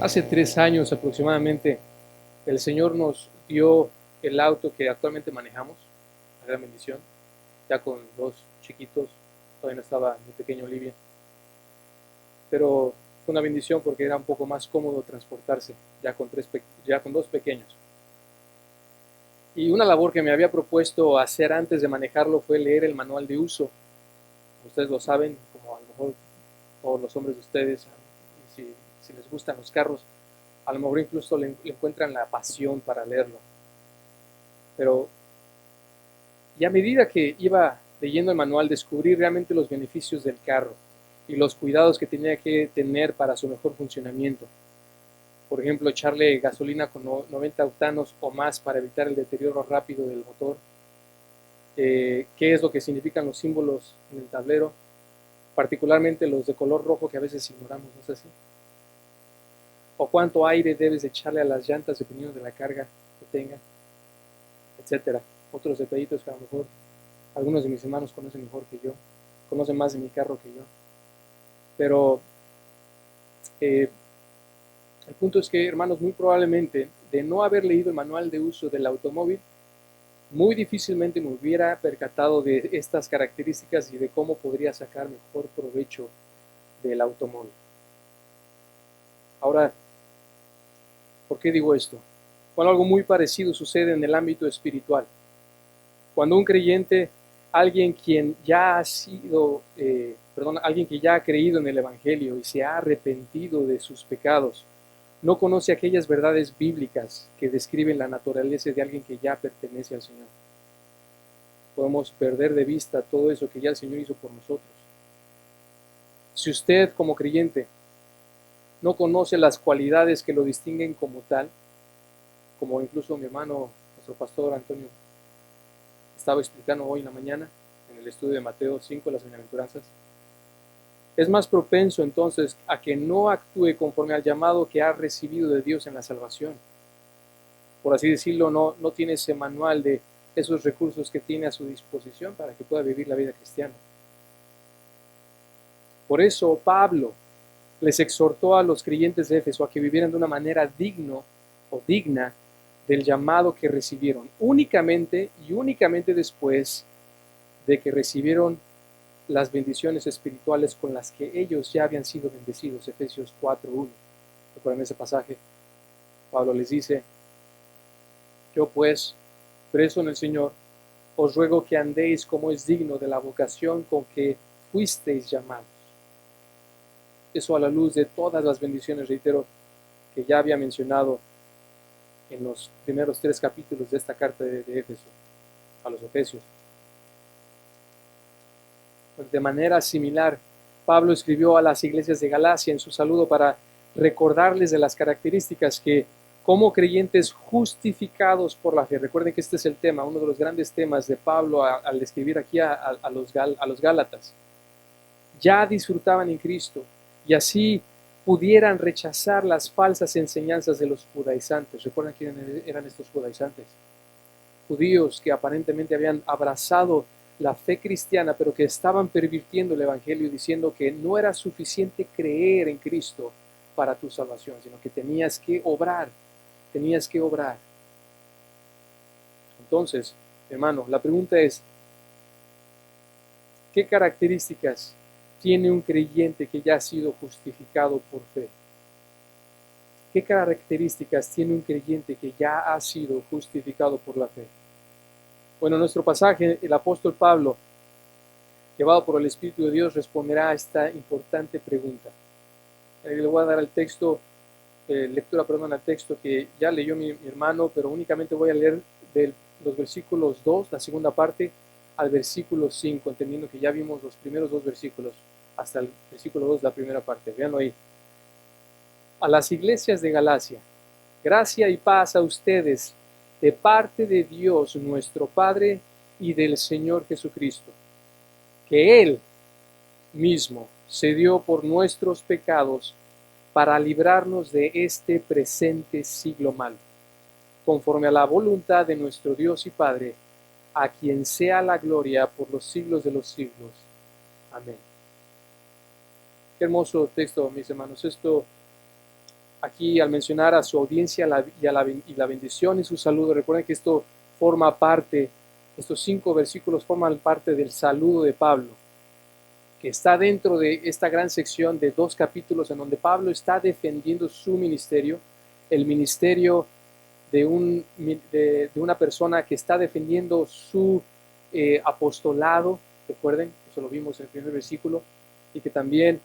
Hace 3 años aproximadamente, el Señor nos dio el auto que actualmente manejamos, una gran bendición, ya con dos chiquitos, todavía no estaba mi pequeño Olivia, pero fue una bendición porque era un poco más cómodo transportarse, ya con dos pequeños. Y una labor que me había propuesto hacer antes de manejarlo fue leer el manual de uso. Ustedes lo saben, como a lo mejor todos los hombres de ustedes, y si les gustan los carros, a lo mejor incluso le encuentran la pasión para leerlo. Pero y a medida que iba leyendo el manual, descubrí realmente los beneficios del carro y los cuidados que tenía que tener para su mejor funcionamiento. Por ejemplo, echarle gasolina con 90 octanos o más para evitar el deterioro rápido del motor. ¿Qué es lo que significan los símbolos en el tablero? Particularmente los de color rojo que a veces ignoramos, ¿no es así? O cuánto aire debes echarle a las llantas dependiendo de la carga que tenga, etcétera. Otros detallitos que a lo mejor algunos de mis hermanos conocen mejor que yo, conocen más de mi carro que yo. Pero el punto es que, hermanos, muy probablemente de no haber leído el manual de uso del automóvil, muy difícilmente me hubiera percatado de estas características y de cómo podría sacar mejor provecho del automóvil. Ahora, ¿por qué digo esto? Bueno, algo muy parecido sucede en el ámbito espiritual. Cuando un creyente, alguien quien ya ha sido, alguien que ya ha creído en el Evangelio y se ha arrepentido de sus pecados, no conoce aquellas verdades bíblicas que describen la naturaleza de alguien que ya pertenece al Señor. Podemos perder de vista todo eso que ya el Señor hizo por nosotros. Si usted como creyente no conoce las cualidades que lo distinguen como tal, como incluso mi hermano, nuestro pastor Antonio, estaba explicando hoy en la mañana en el estudio de Mateo 5, las bienaventuranzas, es más propenso entonces a que no actúe conforme al llamado que ha recibido de Dios en la salvación. Por así decirlo, no tiene ese manual de esos recursos que tiene a su disposición para que pueda vivir la vida cristiana. Por eso Pablo les exhortó a los creyentes de Éfeso a que vivieran de una manera digna del llamado que recibieron, únicamente después de que recibieron las bendiciones espirituales con las que ellos ya habían sido bendecidos. Efesios 4:1. Recuerden ese pasaje. Pablo les dice: yo pues, preso en el Señor, os ruego que andéis como es digno de la vocación con que fuisteis llamados. Eso a la luz de todas las bendiciones, reitero, que ya había mencionado en los primeros 3 capítulos de esta carta de Éfeso, a los Efesios. De manera similar, Pablo escribió a las iglesias de Galacia en su saludo para recordarles de las características que, como creyentes justificados por la fe, recuerden que este es el tema, uno de los grandes temas de Pablo al escribir aquí a los Gálatas, ya disfrutaban en Cristo y así pudieran rechazar las falsas enseñanzas de los judaizantes. ¿Recuerdan quiénes eran estos judaizantes? Judíos que aparentemente habían abrazado la fe cristiana, pero que estaban pervirtiendo el Evangelio, diciendo que no era suficiente creer en Cristo para tu salvación, sino que tenías que obrar. Entonces, hermano, la pregunta es, ¿qué características tiene un creyente que ya ha sido justificado por fe? ¿Qué características tiene un creyente que ya ha sido justificado por la fe? Bueno, en nuestro pasaje, el apóstol Pablo, llevado por el Espíritu de Dios, responderá a esta importante pregunta. Le voy a dar al texto, al texto que ya leyó mi hermano, pero únicamente voy a leer de los versículos 2, la segunda parte, al versículo 5, entendiendo que ya vimos los primeros 2 versículos, hasta el versículo 2, la primera parte. Véanlo ahí. A las iglesias de Galacia, gracia y paz a ustedes de parte de Dios nuestro Padre y del Señor Jesucristo, que Él mismo se dio por nuestros pecados para librarnos de este presente siglo malo, conforme a la voluntad de nuestro Dios y Padre, a quien sea la gloria por los siglos de los siglos. Amén. Qué hermoso texto, mis hermanos. Esto aquí al mencionar a su audiencia y la bendición y su saludo, recuerden que esto forma parte, estos 5 versículos forman parte del saludo de Pablo, que está dentro de esta gran sección de 2 capítulos en donde Pablo está defendiendo su ministerio, el ministerio de una persona que está defendiendo su apostolado, recuerden, eso lo vimos en el primer versículo, y que también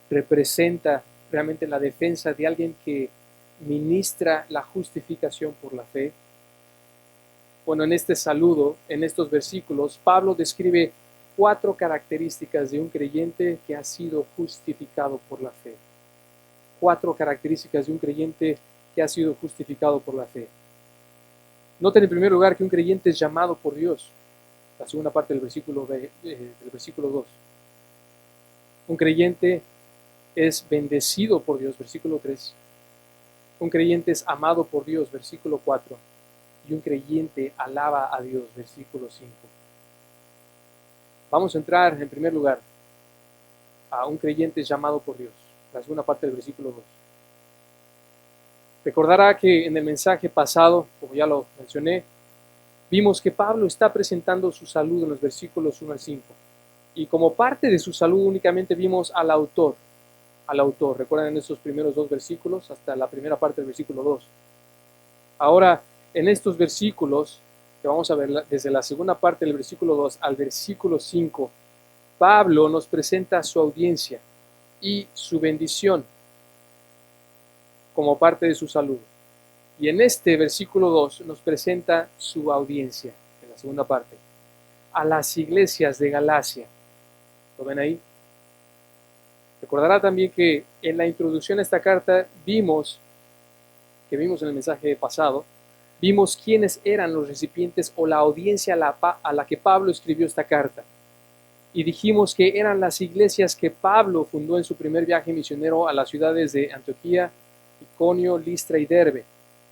representa realmente la defensa de alguien que ministra la justificación por la fe. Bueno, en este saludo, en estos versículos, Pablo describe 4 características de un creyente que ha sido justificado por la fe. 4 características de un creyente que ha sido justificado por la fe. Noten en primer lugar que un creyente es llamado por Dios. La segunda parte del versículo 2. Un creyente es bendecido por Dios, versículo 3. Un creyente es amado por Dios, versículo 4. Y un creyente alaba a Dios, versículo 5. Vamos a entrar en primer lugar a un creyente es llamado por Dios, la segunda parte del versículo 2. Recordará que en el mensaje pasado, como ya lo mencioné, vimos que Pablo está presentando su saludo en los versículos 1 al 5. Y como parte de su saludo únicamente vimos al autor. Recuerdan en estos primeros 2 versículos hasta la primera parte del versículo 2. Ahora, en estos versículos, que vamos a ver desde la segunda parte del versículo 2 al versículo 5, Pablo nos presenta su audiencia y su bendición como parte de su saludo. Y en este versículo 2 nos presenta su audiencia, en la segunda parte, a las iglesias de Galacia. ¿Lo ven ahí? Recordará también que en la introducción a esta carta vimos en el mensaje pasado, vimos quiénes eran los recipientes o la audiencia a la que Pablo escribió esta carta. Y dijimos que eran las iglesias que Pablo fundó en su primer viaje misionero a las ciudades de Antioquía, Iconio, Listra y Derbe,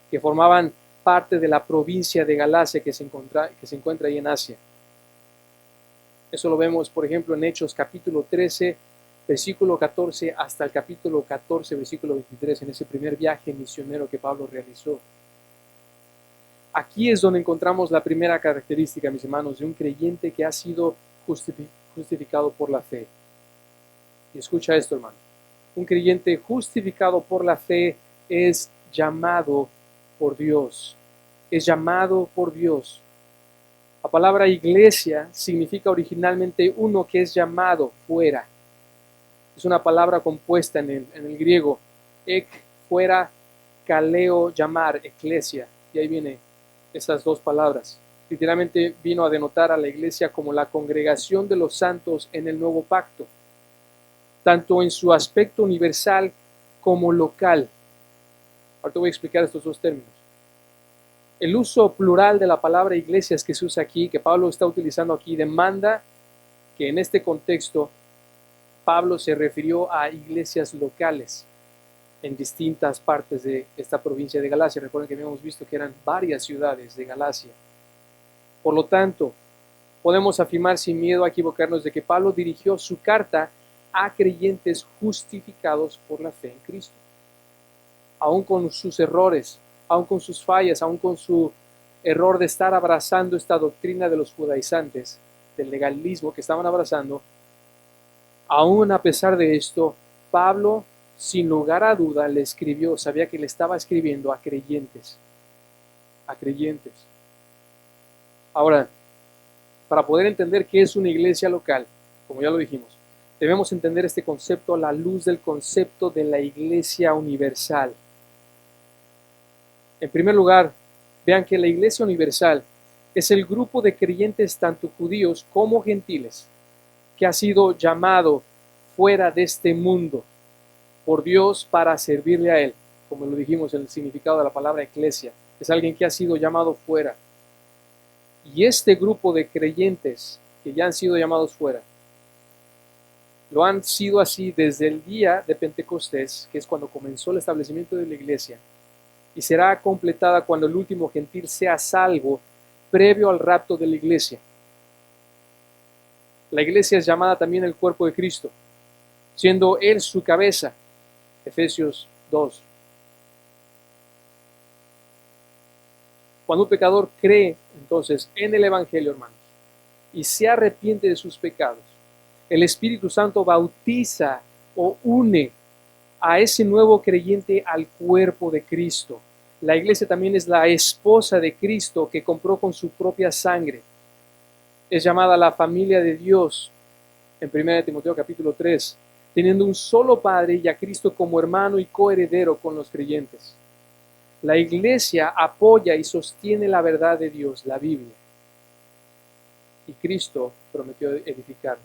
que formaban parte de la provincia de Galacia que se encuentra ahí en Asia. Eso lo vemos, por ejemplo, en Hechos capítulo 13, versículo 14 hasta el capítulo 14, versículo 23, en ese primer viaje misionero que Pablo realizó. Aquí es donde encontramos la primera característica, mis hermanos, de un creyente que ha sido justificado por la fe. Y escucha esto, hermano. Un creyente justificado por la fe es llamado por Dios. Es llamado por Dios. La palabra iglesia significa originalmente uno que es llamado fuera. Es una palabra compuesta en el griego. Ek, fuera, kaleo, llamar, eclesia. Y ahí viene esas 2 palabras. Literalmente vino a denotar a la iglesia como la congregación de los santos en el nuevo pacto, tanto en su aspecto universal como local. Ahora te voy a explicar estos 2 términos. El uso plural de la palabra iglesias que se usa aquí, que Pablo está utilizando aquí, demanda que en este contexto Pablo se refirió a iglesias locales en distintas partes de esta provincia de Galacia. Recuerden que habíamos visto que eran varias ciudades de Galacia. Por lo tanto, podemos afirmar sin miedo a equivocarnos de que Pablo dirigió su carta a creyentes justificados por la fe en Cristo. Aún con sus errores, aún con sus fallas, aún con su error de estar abrazando esta doctrina de los judaizantes, del legalismo que estaban abrazando, aún a pesar de esto, Pablo, sin lugar a duda, le escribió, sabía que le estaba escribiendo a creyentes. A creyentes. Ahora, para poder entender qué es una iglesia local, como ya lo dijimos, debemos entender este concepto a la luz del concepto de la iglesia universal. En primer lugar, vean que la iglesia universal es el grupo de creyentes tanto judíos como gentiles que ha sido llamado fuera de este mundo por Dios para servirle a Él. Como lo dijimos en el significado de la palabra eclesia, es alguien que ha sido llamado fuera. Y este grupo de creyentes que ya han sido llamados fuera, lo han sido así desde el día de Pentecostés, que es cuando comenzó el establecimiento de la iglesia, y será completada cuando el último gentil sea salvo previo al rapto de la iglesia. La iglesia es llamada también el cuerpo de Cristo, siendo Él su cabeza. Efesios 2. Cuando un pecador cree entonces en el Evangelio, hermanos, y se arrepiente de sus pecados, el Espíritu Santo bautiza o une a ese nuevo creyente al cuerpo de Cristo. La iglesia también es la esposa de Cristo que compró con su propia sangre. Es llamada la familia de Dios en 1 Timoteo capítulo 3, teniendo un solo Padre y a Cristo como hermano y coheredero con los creyentes. La iglesia apoya y sostiene la verdad de Dios, la Biblia. Y Cristo prometió edificarla.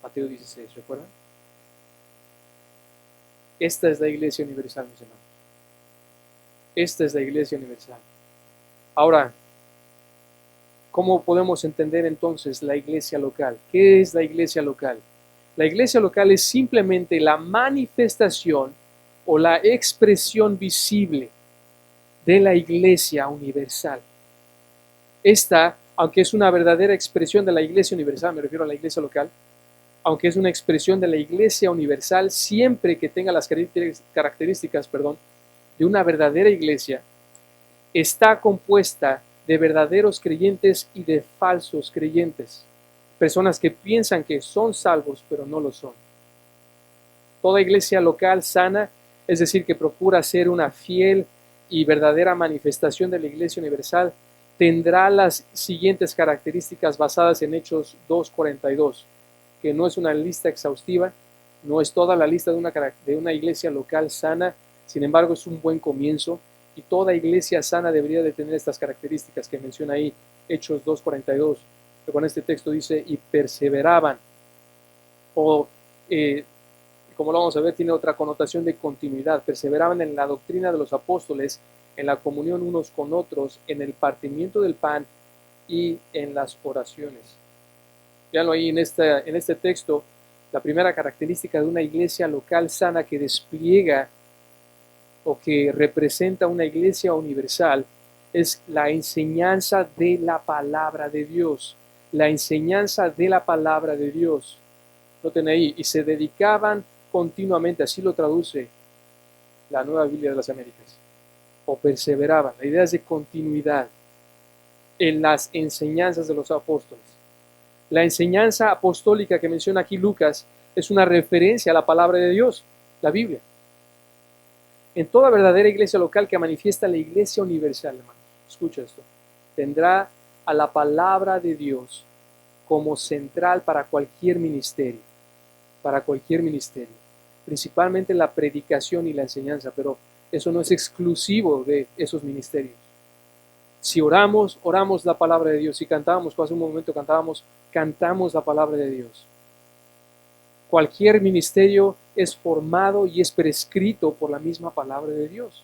Mateo 16, ¿recuerdan? Esta es la iglesia universal, mis hermanos. Esta es la iglesia universal. Ahora, ¿cómo podemos entender entonces la iglesia local? ¿Qué es la iglesia local? La iglesia local es simplemente la manifestación o la expresión visible de la iglesia universal. Esta, aunque es una verdadera expresión de la iglesia universal, me refiero a la iglesia local, aunque es una expresión de la iglesia universal, siempre que tenga las características, de una verdadera iglesia, está compuesta de verdaderos creyentes y de falsos creyentes. Personas que piensan que son salvos, pero no lo son. Toda iglesia local sana, es decir, que procura ser una fiel y verdadera manifestación de la iglesia universal, tendrá las siguientes características basadas en Hechos 2:42, que no es una lista exhaustiva, no es toda la lista de una iglesia local sana, sin embargo es un buen comienzo, y toda iglesia sana debería de tener estas características que menciona ahí, Hechos 2:42, que con este texto dice, y perseveraban, o como lo vamos a ver, tiene otra connotación de continuidad, perseveraban en la doctrina de los apóstoles, en la comunión unos con otros, en el partimiento del pan y en las oraciones. Veanlo ahí en este texto, la primera característica de una iglesia local sana que despliega o que representa una iglesia universal es la enseñanza de la palabra de Dios. La enseñanza de la palabra de Dios. Noten ahí, y se dedicaban continuamente, así lo traduce la Nueva Biblia de las Américas, o perseveraban. La idea es de continuidad en las enseñanzas de los apóstoles. La enseñanza apostólica que menciona aquí Lucas es una referencia a la palabra de Dios, la Biblia. En toda verdadera iglesia local que manifiesta la iglesia universal, hermano, escucha esto, tendrá a la palabra de Dios como central para cualquier ministerio, principalmente la predicación y la enseñanza, pero eso no es exclusivo de esos ministerios. Si oramos, oramos la palabra de Dios. Si cantamos, hace un momento cantamos la palabra de Dios. Cualquier ministerio es formado y es prescrito por la misma palabra de Dios,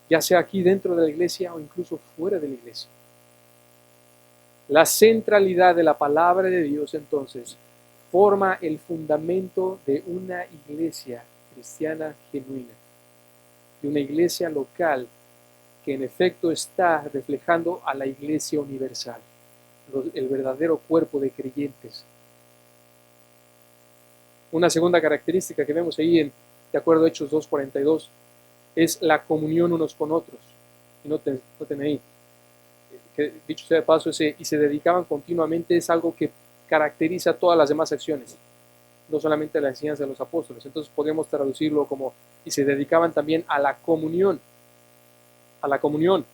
ya sea aquí dentro de la iglesia o incluso fuera de la iglesia. La centralidad de la palabra de Dios, entonces, forma el fundamento de una iglesia cristiana genuina, de una iglesia local que en efecto está reflejando a la iglesia universal, el verdadero cuerpo de creyentes. Una segunda característica que vemos ahí, de acuerdo a Hechos 2:42, es la comunión unos con otros. Y noten ahí, que dicho sea de paso, y se dedicaban continuamente, es algo que caracteriza todas las demás acciones, no solamente la enseñanza de los apóstoles. Entonces podemos traducirlo como, y se dedicaban también a la comunión. A la comunión.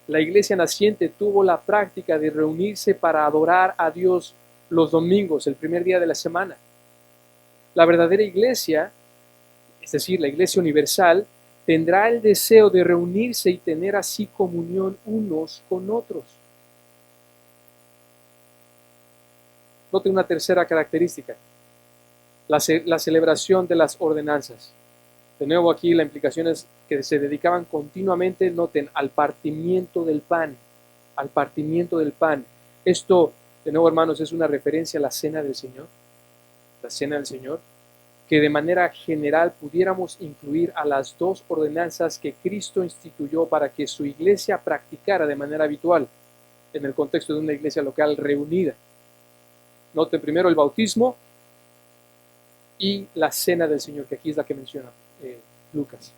La iglesia naciente tuvo la práctica de reunirse para adorar a Dios los domingos, el primer día de la semana. La verdadera iglesia, es decir, la iglesia universal, tendrá el deseo de reunirse y tener así comunión unos con otros. Noten una tercera característica, la celebración de las ordenanzas. De nuevo aquí la implicación es que se dedicaban continuamente, noten, al partimiento del pan, al partimiento del pan. Esto, de nuevo hermanos, es una referencia a la cena del Señor. La cena del Señor, que de manera general pudiéramos incluir a las dos ordenanzas que Cristo instituyó para que su iglesia practicara de manera habitual en el contexto de una iglesia local reunida. Noten primero el bautismo y la cena del Señor, que aquí es la que menciona Lucas.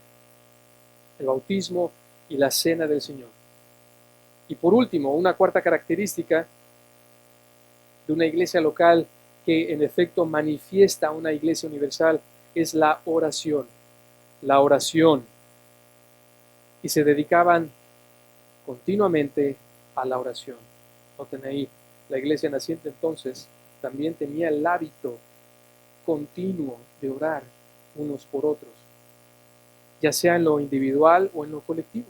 El bautismo y la cena del Señor. Y por último, una cuarta característica de una iglesia local que en efecto manifiesta una iglesia universal es la oración. La oración. Y se dedicaban continuamente a la oración. Noten ahí, la iglesia naciente entonces también tenía el hábito continuo de orar unos por otros, ya sea en lo individual o en lo colectivo.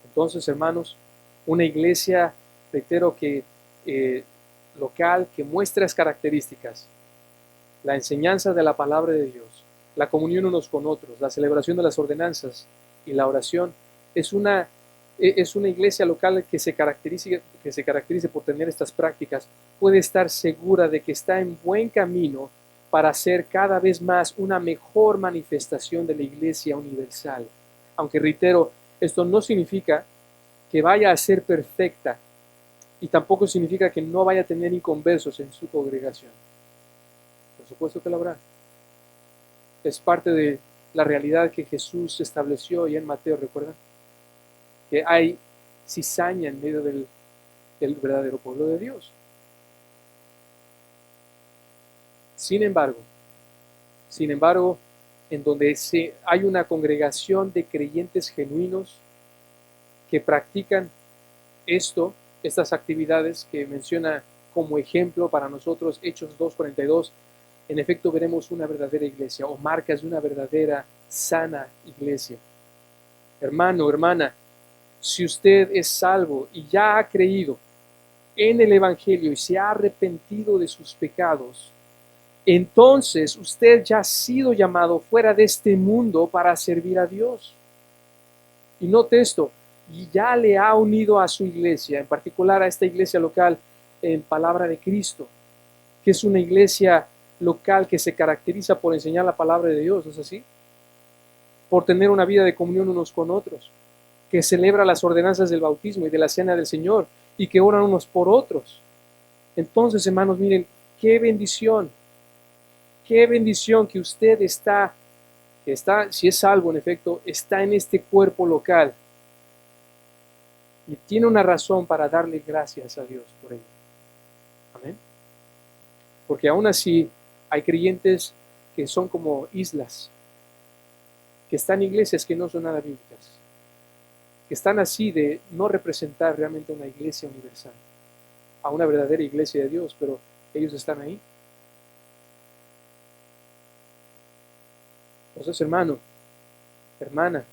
Entonces, hermanos, una iglesia, reitero que local, que muestra esas características, la enseñanza de la palabra de Dios, la comunión unos con otros, la celebración de las ordenanzas y la oración, es una iglesia local que se caracterice por tener estas prácticas, puede estar segura de que está en buen camino para ser cada vez más una mejor manifestación de la iglesia universal. Aunque reitero, esto no significa que vaya a ser perfecta y tampoco significa que no vaya a tener inconversos en su congregación. Por supuesto que lo habrá. Es parte de la realidad que Jesús estableció y en Mateo, ¿recuerdan? Que hay cizaña en medio del verdadero pueblo de Dios. Sin embargo, en donde hay una congregación de creyentes genuinos que practican estas actividades que menciona como ejemplo para nosotros Hechos 2:42, en efecto veremos una verdadera iglesia o marcas de una verdadera, sana iglesia. Hermano, hermana, si usted es salvo y ya ha creído en el Evangelio y se ha arrepentido de sus pecados, entonces usted ya ha sido llamado fuera de este mundo para servir a Dios. Y note esto, y ya le ha unido a su iglesia, en particular a esta iglesia local en Palabra de Cristo, que es una iglesia local que se caracteriza por enseñar la palabra de Dios, ¿no es así? Por tener una vida de comunión unos con otros, que celebra las ordenanzas del bautismo y de la cena del Señor, y que oran unos por otros. Entonces, hermanos, miren, qué bendición que usted está, si es salvo en efecto, está en este cuerpo local, y tiene una razón para darle gracias a Dios por ello. Amén. Porque aún así hay creyentes que son como islas, que están en iglesias que no son nada bíblicas, que están así de no representar realmente una iglesia universal, a una verdadera iglesia de Dios, pero ellos están ahí. Entonces, hermano, hermana,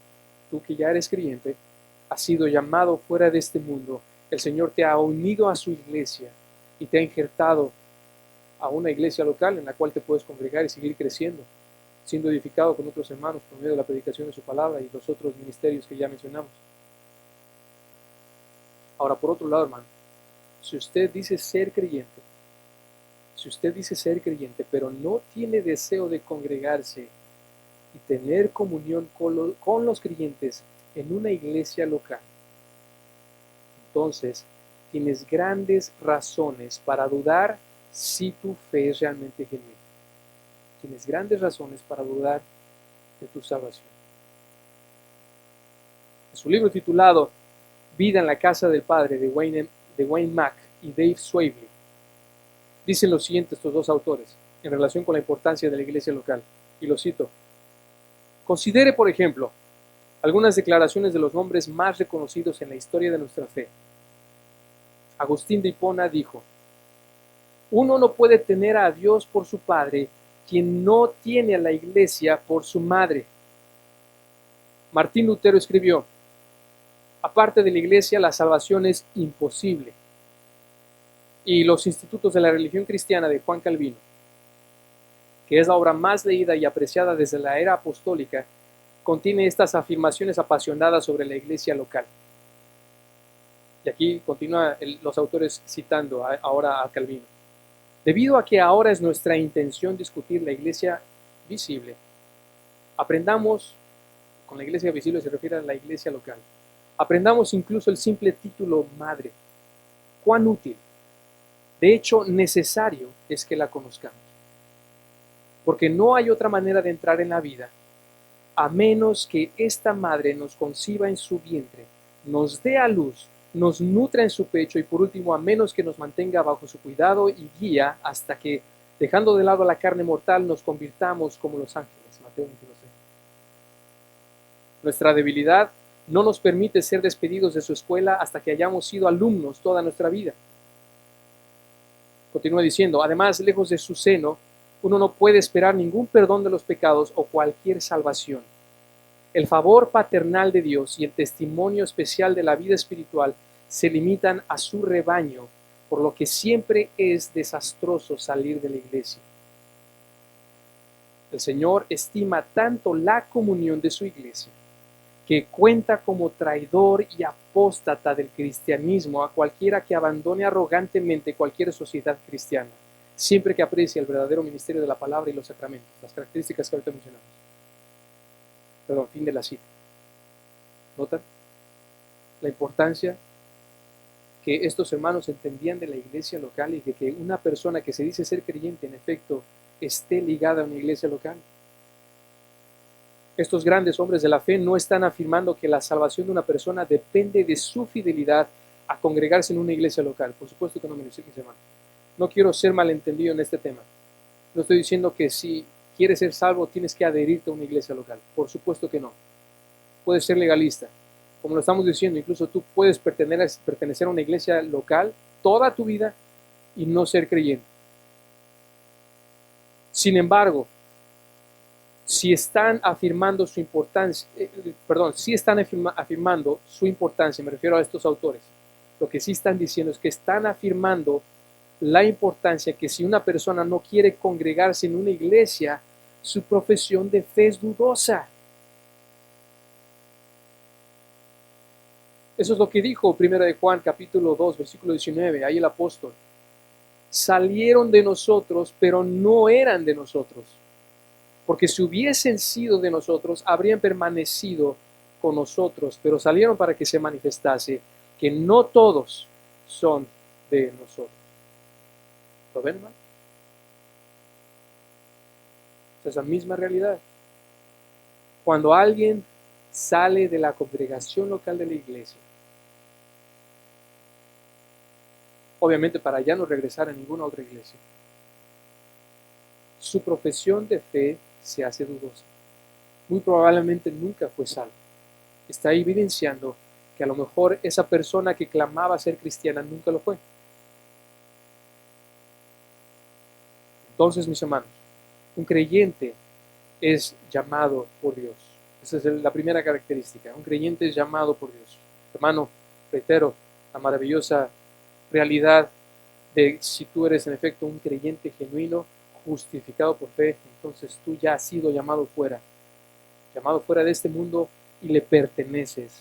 tú que ya eres creyente, has sido llamado fuera de este mundo. El Señor te ha unido a su iglesia y te ha injertado a una iglesia local en la cual te puedes congregar y seguir creciendo, siendo edificado con otros hermanos por medio de la predicación de su palabra y los otros ministerios que ya mencionamos. Ahora, por otro lado, hermano, si usted dice ser creyente, pero no tiene deseo de congregarse y tener comunión con los creyentes en una iglesia local, entonces tienes grandes razones para dudar si tu fe es realmente genuina. Tienes grandes razones para dudar de tu salvación. En su libro titulado Vida en la casa del Padre de Wayne Mack y Dave Swavely, dicen lo siguiente estos dos autores en relación con la importancia de la iglesia local, y lo cito: considere, por ejemplo, algunas declaraciones de los hombres más reconocidos en la historia de nuestra fe. Agustín de Hipona dijo: uno no puede tener a Dios por su padre quien no tiene a la iglesia por su madre. Martín Lutero escribió: aparte de la iglesia, la salvación es imposible. Y Los Institutos de la Religión Cristiana de Juan Calvino, que es la obra más leída y apreciada desde la era apostólica, contiene estas afirmaciones apasionadas sobre la iglesia local. Y aquí continúan los autores citando ahora a Calvino. Debido a que ahora es nuestra intención discutir la iglesia visible, aprendamos, con la iglesia visible se refiere a la iglesia local, aprendamos incluso el simple título madre. Cuán útil, de hecho necesario, es que la conozcamos. Porque no hay otra manera de entrar en la vida a menos que esta madre nos conciba en su vientre, nos dé a luz, nos nutra en su pecho y por último, a menos que nos mantenga bajo su cuidado y guía hasta que, dejando de lado la carne mortal, nos convirtamos como los ángeles. Mateo 22. Nuestra debilidad no nos permite ser despedidos de su escuela hasta que hayamos sido alumnos toda nuestra vida. Continúa diciendo, además, lejos de su seno, uno no puede esperar ningún perdón de los pecados o cualquier salvación. El favor paternal de Dios y el testimonio especial de la vida espiritual se limitan a su rebaño, por lo que siempre es desastroso salir de la iglesia. El Señor estima tanto la comunión de su iglesia, que cuenta como traidor y apóstata del cristianismo a cualquiera que abandone arrogantemente cualquier sociedad cristiana, siempre que aprecie el verdadero ministerio de la palabra y los sacramentos, las características que ahorita mencionamos. Perdón, fin de la cita. ¿Notan la importancia que estos hermanos entendían de la iglesia local y de que una persona que se dice ser creyente, en efecto, esté ligada a una iglesia local? Estos grandes hombres de la fe no están afirmando que la salvación de una persona depende de su fidelidad a congregarse en una iglesia local. Por supuesto que no, mis hermanos. No quiero ser malentendido en este tema. No estoy diciendo que si quieres ser salvo tienes que adherirte a una iglesia local. Por supuesto que no. Puedes ser legalista. Como lo estamos diciendo, incluso tú puedes pertenecer a una iglesia local toda tu vida y no ser creyente. Sin embargo, si están afirmando su importancia, afirmando su importancia, me refiero a estos autores, lo que sí están diciendo es que están afirmando la importancia que si una persona no quiere congregarse en una iglesia, su profesión de fe es dudosa. Eso es lo que dijo 1 de Juan capítulo 2, versículo 19, ahí el apóstol. Salieron de nosotros, pero no eran de nosotros. Porque si hubiesen sido de nosotros, habrían permanecido con nosotros, pero salieron para que se manifestase que no todos son de nosotros. ¿Lo ven, hermano? Es la misma realidad. Cuando alguien sale de la congregación local de la iglesia, obviamente para ya no regresar a ninguna otra iglesia, su profesión de fe se hace dudosa. Muy probablemente nunca fue salvo. Está evidenciando que a lo mejor esa persona que clamaba ser cristiana nunca lo fue. Entonces, mis hermanos, un creyente es llamado por Dios. Esa es la primera característica. Un creyente es llamado por Dios. Hermano, reitero, la maravillosa realidad de si tú eres en efecto un creyente genuino, justificado por fe, entonces tú ya has sido llamado fuera de este mundo y le perteneces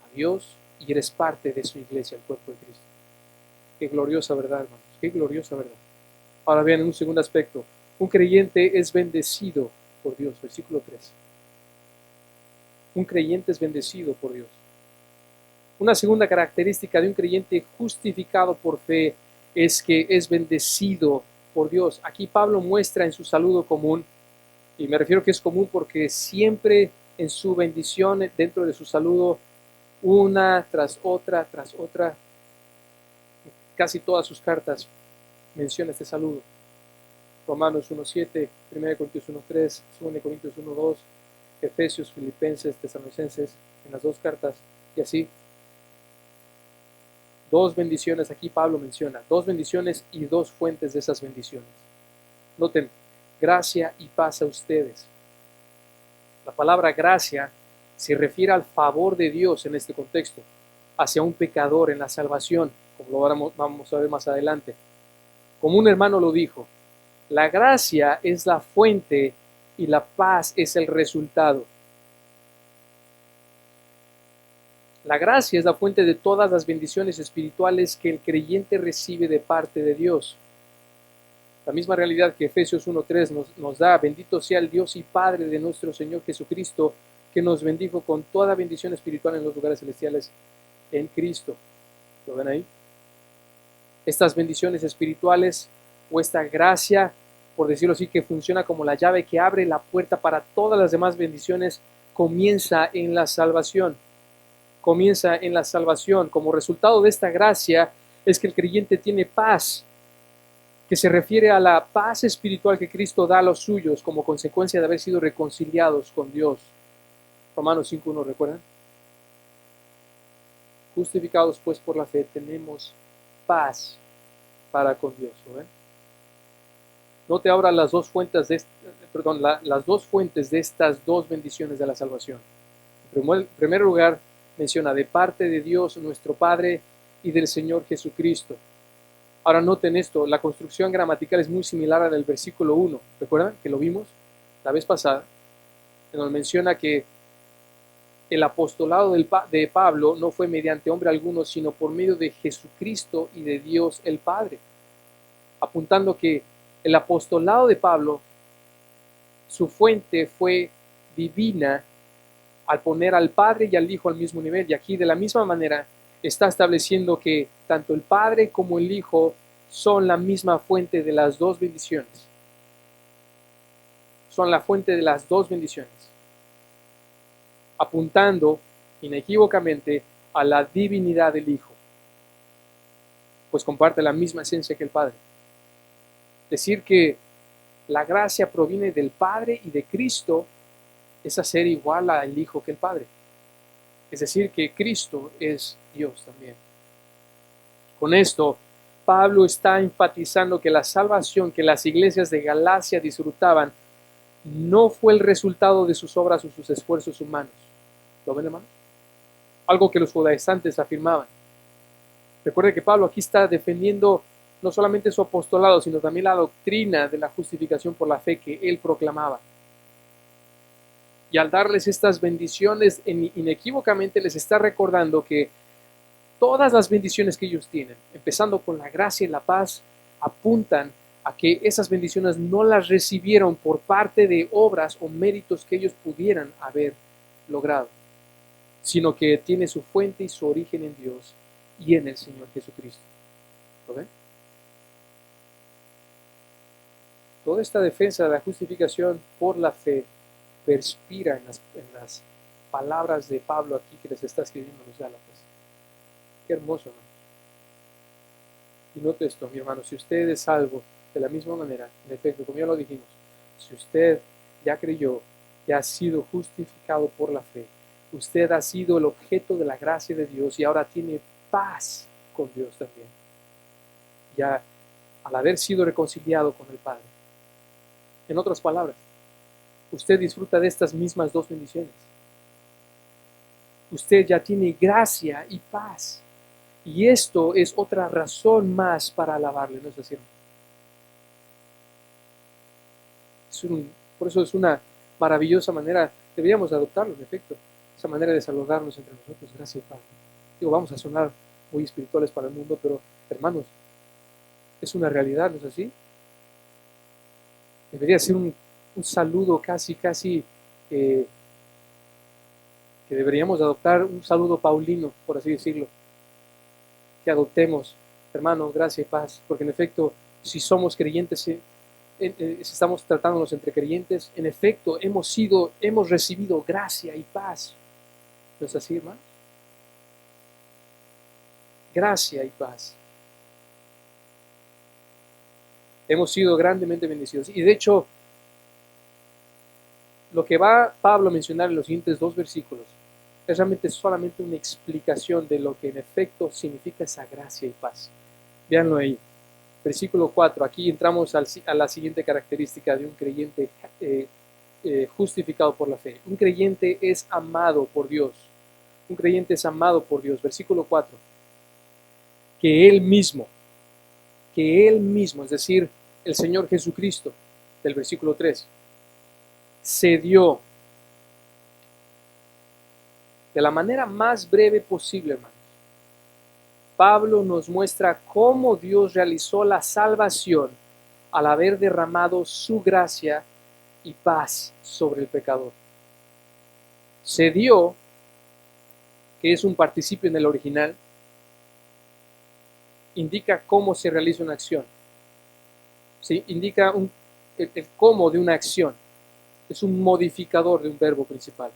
a Dios y eres parte de su iglesia, el cuerpo de Cristo. Qué gloriosa verdad, hermanos, qué gloriosa verdad. Ahora bien, en un segundo aspecto, un creyente es bendecido por Dios, versículo 3. Un creyente es bendecido por Dios. Una segunda característica de un creyente justificado por fe es que es bendecido por Dios. Aquí Pablo muestra en su saludo común, y me refiero que es común porque siempre en su bendición, dentro de su saludo, una tras otra, casi todas sus cartas menciona este saludo. Romanos 1.7, 1 Corintios 1.3, 2 Corintios 1.2, Efesios, Filipenses, Tesalonicenses, en las dos cartas, y así. Dos bendiciones, aquí Pablo menciona, dos bendiciones y dos fuentes de esas bendiciones. Noten, gracia y paz a ustedes. La palabra gracia se refiere al favor de Dios en este contexto, hacia un pecador en la salvación, como lo vamos a ver más adelante. Como un hermano lo dijo, la gracia es la fuente y la paz es el resultado. La gracia es la fuente de todas las bendiciones espirituales que el creyente recibe de parte de Dios. La misma realidad que Efesios 1.3 nos da, bendito sea el Dios y Padre de nuestro Señor Jesucristo, que nos bendijo con toda bendición espiritual en los lugares celestiales en Cristo. ¿Lo ven ahí? Estas bendiciones espirituales o esta gracia por decirlo así, que funciona como la llave que abre la puerta para todas las demás bendiciones, comienza en la salvación. Comienza en la salvación. Como resultado de esta gracia es que el creyente tiene paz, que se refiere a la paz espiritual que Cristo da a los suyos como consecuencia de haber sido reconciliados con Dios. Romanos 5:1, ¿recuerdan? Justificados pues por la fe tenemos paz para con Dios. ¿No ven? Note ahora las dos fuentes las dos fuentes de estas dos bendiciones de la salvación. En primer lugar, menciona de parte de Dios nuestro Padre y del Señor Jesucristo. Ahora noten esto, la construcción gramatical es muy similar a la del versículo 1. ¿Recuerdan que lo vimos la vez pasada? En donde menciona que el apostolado de Pablo no fue mediante hombre alguno, sino por medio de Jesucristo y de Dios el Padre. Apuntando que el apostolado de Pablo, su fuente fue divina al poner al Padre y al Hijo al mismo nivel. Y aquí de la misma manera está estableciendo que tanto el Padre como el Hijo son la misma fuente de las dos bendiciones. Son la fuente de las dos bendiciones. Apuntando inequívocamente a la divinidad del Hijo, pues comparte la misma esencia que el Padre. Decir que la gracia proviene del Padre y de Cristo es hacer igual al Hijo que el Padre. Es decir, que Cristo es Dios también. Con esto, Pablo está enfatizando que la salvación que las iglesias de Galacia disfrutaban no fue el resultado de sus obras o sus esfuerzos humanos. ¿Lo ven, hermano? Algo que los judaizantes afirmaban. Recuerde que Pablo aquí está defendiendo no solamente su apostolado, sino también la doctrina de la justificación por la fe que él proclamaba. Y al darles estas bendiciones, inequívocamente les está recordando que todas las bendiciones que ellos tienen, empezando con la gracia y la paz, apuntan a que esas bendiciones no las recibieron por parte de obras o méritos que ellos pudieran haber logrado, sino que tiene su fuente y su origen en Dios y en el Señor Jesucristo. ¿Lo ven? Toda esta defensa de la justificación por la fe perspira en las palabras de Pablo aquí que les está escribiendo a los Gálatas. Qué hermoso, hermano. Y note esto, mi hermano, si usted es salvo de la misma manera, en efecto, como ya lo dijimos, si usted ya creyó, ya ha sido justificado por la fe, usted ha sido el objeto de la gracia de Dios y ahora tiene paz con Dios también. Ya al haber sido reconciliado con el Padre. En otras palabras, usted disfruta de estas mismas dos bendiciones. Usted ya tiene gracia y paz. Y esto es otra razón más para alabarle, ¿no es así? Por eso es una maravillosa manera, deberíamos adoptarlo, en efecto, esa manera de saludarnos entre nosotros, gracias y paz. Digo, vamos a sonar muy espirituales para el mundo, pero hermanos, es una realidad, ¿no es así? Debería ser un saludo casi que deberíamos adoptar, un saludo paulino, por así decirlo, que adoptemos, hermano, gracia y paz, porque en efecto, si somos creyentes, si estamos tratándonos entre creyentes, en efecto, hemos recibido gracia y paz. ¿No es así, hermano? Gracia y paz. Hemos sido grandemente bendecidos. Y de hecho, lo que va Pablo a mencionar en los siguientes dos versículos es realmente solamente una explicación de lo que en efecto significa esa gracia y paz. Véanlo ahí. Versículo 4. Aquí entramos a la siguiente característica de un creyente justificado por la fe. Un creyente es amado por Dios. Un creyente es amado por Dios. Versículo 4. Que Él mismo, es decir, el Señor Jesucristo, del versículo 3, se dio de la manera más breve posible, hermanos. Pablo nos muestra cómo Dios realizó la salvación al haber derramado su gracia y paz sobre el pecador. Se dio, que es un participio en el original, indica cómo se realiza una acción. ¿Sí? Indica el cómo de una acción. Es un modificador de un verbo principal.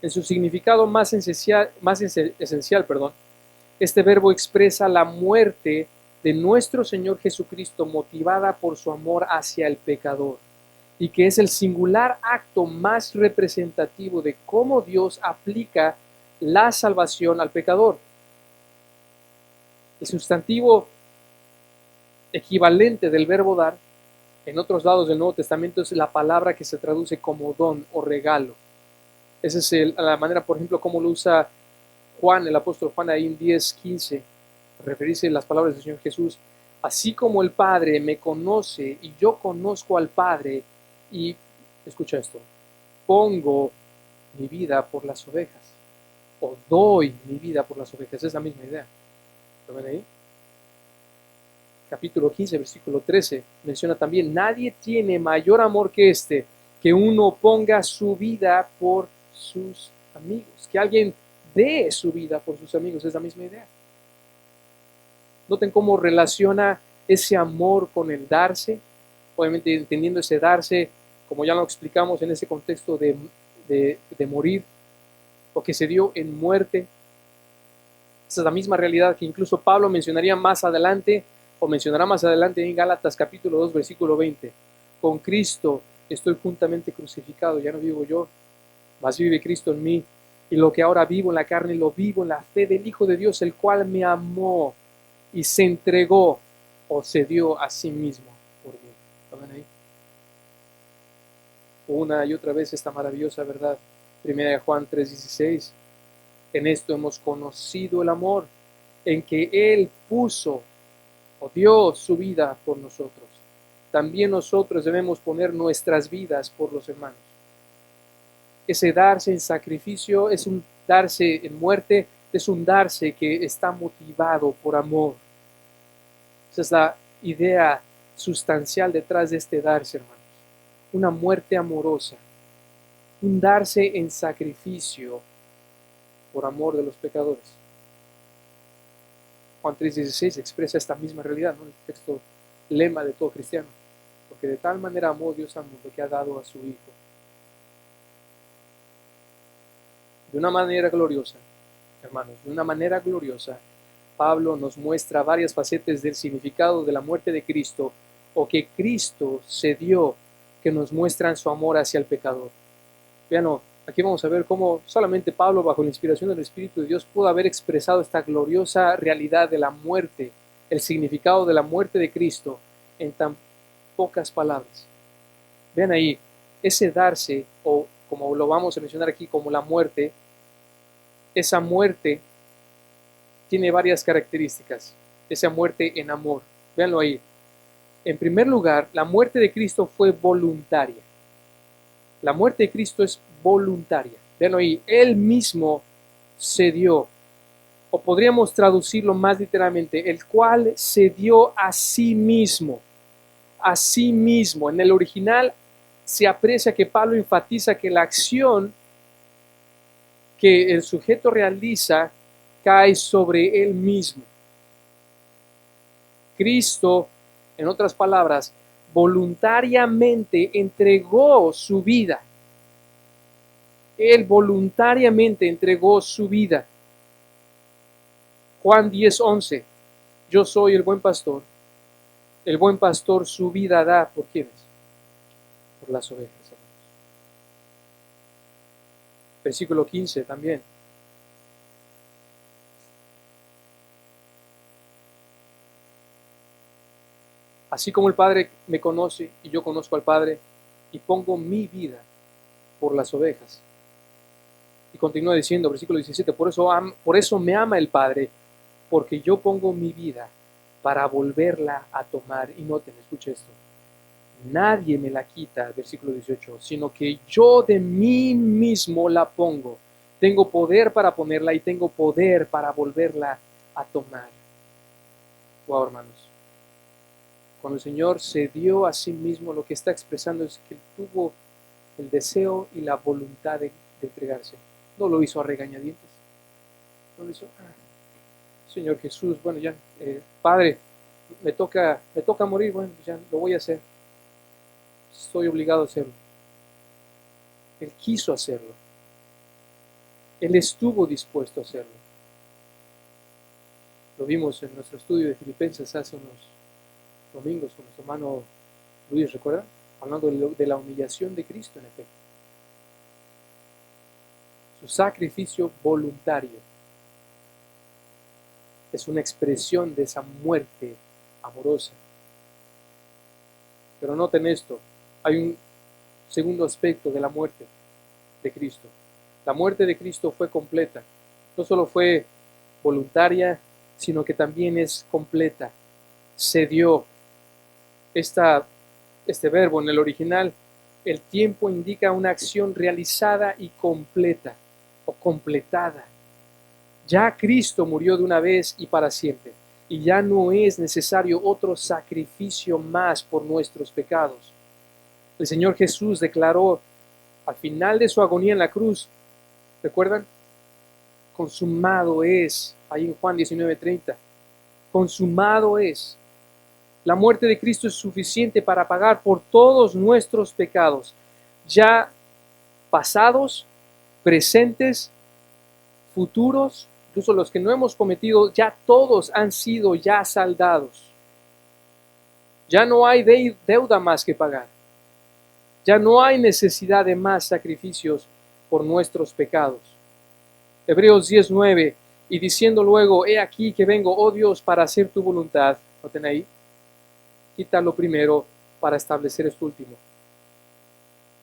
En su significado más esencial, este verbo expresa la muerte de nuestro Señor Jesucristo motivada por su amor hacia el pecador, y que es el singular acto más representativo de cómo Dios aplica la salvación al pecador. El sustantivo equivalente del verbo dar en otros lados del Nuevo Testamento es la palabra que se traduce como don o regalo. Esa es la manera, por ejemplo, como lo usa Juan, el apóstol Juan, ahí en 10:15, referirse a las palabras del Señor Jesús. Así como el Padre me conoce y yo conozco al Padre, y escucha esto, pongo mi vida por las ovejas, o doy mi vida por las ovejas. Es la misma idea. ¿Lo ven ahí? Capítulo 15, versículo 13, menciona también, nadie tiene mayor amor que este, que uno ponga su vida por sus amigos, que alguien dé su vida por sus amigos. Es la misma idea. Noten cómo relaciona ese amor con el darse, obviamente entendiendo ese darse, como ya lo explicamos en ese contexto de morir, o que se dio en muerte. Esa es la misma realidad que incluso Pablo mencionaría más adelante, o mencionará más adelante en Gálatas capítulo 2, versículo 20. Con Cristo estoy juntamente crucificado, ya no vivo yo, mas vive Cristo en mí, y lo que ahora vivo en la carne lo vivo en la fe del Hijo de Dios, el cual me amó y se entregó o se dio a sí mismo por mí. ¿Lo ven ahí? Una y otra vez esta maravillosa verdad. 1 Juan 3:16. En esto hemos conocido el amor, en que Él puso o dio su vida por nosotros. También nosotros debemos poner nuestras vidas por los hermanos. Ese darse en sacrificio es un darse en muerte, es un darse que está motivado por amor. Esa es la idea sustancial detrás de este darse, hermanos. Una muerte amorosa, un darse en sacrificio por amor de los pecadores. Juan 3:16 expresa esta misma realidad, ¿no? El texto lema de todo cristiano. Porque de tal manera amó Dios al mundo que ha dado a su Hijo. De una manera gloriosa, hermanos, de una manera gloriosa, Pablo nos muestra varias facetas del significado de la muerte de Cristo, o que Cristo se dio, que nos muestran su amor hacia el pecador. Vean, aquí vamos a ver cómo solamente Pablo, bajo la inspiración del Espíritu de Dios, pudo haber expresado esta gloriosa realidad de la muerte, el significado de la muerte de Cristo, en tan pocas palabras. Vean ahí, ese darse, o como lo vamos a mencionar aquí como la muerte, esa muerte tiene varias características. Esa muerte en amor. Véanlo ahí. En primer lugar, la muerte de Cristo fue voluntaria. La muerte de Cristo es voluntaria. Véanlo ahí. Él mismo se dio. O podríamos traducirlo más literalmente, el cual se dio a sí mismo. A sí mismo. En el original se aprecia que Pablo enfatiza que la acción que el sujeto realiza cae sobre él mismo. Cristo, en otras palabras, voluntariamente entregó su vida. Él voluntariamente entregó su vida. Juan 10:11. Yo soy el buen pastor. El buen pastor su vida da por ¿quiénes? Por las ovejas. Versículo 15 también. Así como el Padre me conoce y yo conozco al Padre, y pongo mi vida por las ovejas. Y continúa diciendo, versículo 17, por eso me ama el Padre, porque yo pongo mi vida para volverla a tomar. Y noten, escuche esto, nadie me la quita, versículo 18, sino que yo de mí mismo la pongo. Tengo poder para ponerla y tengo poder para volverla a tomar. Wow, hermanos. Cuando el Señor se dio a sí mismo, lo que está expresando es que tuvo el deseo y la voluntad de entregarse. No lo hizo a regañadientes. No lo hizo, Señor Jesús, bueno, ya, Padre, me toca morir, bueno, ya lo voy a hacer. estoy obligado a hacerlo. Él quiso hacerlo. Él estuvo dispuesto a hacerlo. Lo vimos en nuestro estudio de Filipenses hace unos domingos con nuestro hermano Luis, ¿recuerda? Hablando de la humillación de Cristo, en efecto. Su sacrificio voluntario es una expresión de esa muerte amorosa. Pero noten esto, hay un segundo aspecto de la muerte de Cristo. La muerte de Cristo fue completa. No solo fue voluntaria, sino que también es completa. Se dio. Este verbo en el original, el tiempo indica una acción realizada y completa o completada. Ya Cristo murió de una vez y para siempre, y ya no es necesario otro sacrificio más por nuestros pecados. El Señor Jesús declaró al final de su agonía en la cruz, ¿recuerdan? Consumado es, ahí en Juan 19:30, consumado es. La muerte de Cristo es suficiente para pagar por todos nuestros pecados, ya pasados, presentes, futuros, incluso los que no hemos cometido, ya todos han sido ya saldados. Ya no hay deuda más que pagar. Ya no hay necesidad de más sacrificios por nuestros pecados. Hebreos 10:9, y diciendo luego, he aquí que vengo, oh Dios, para hacer tu voluntad. ¿Noten ahí? Quita lo primero para establecer esto último.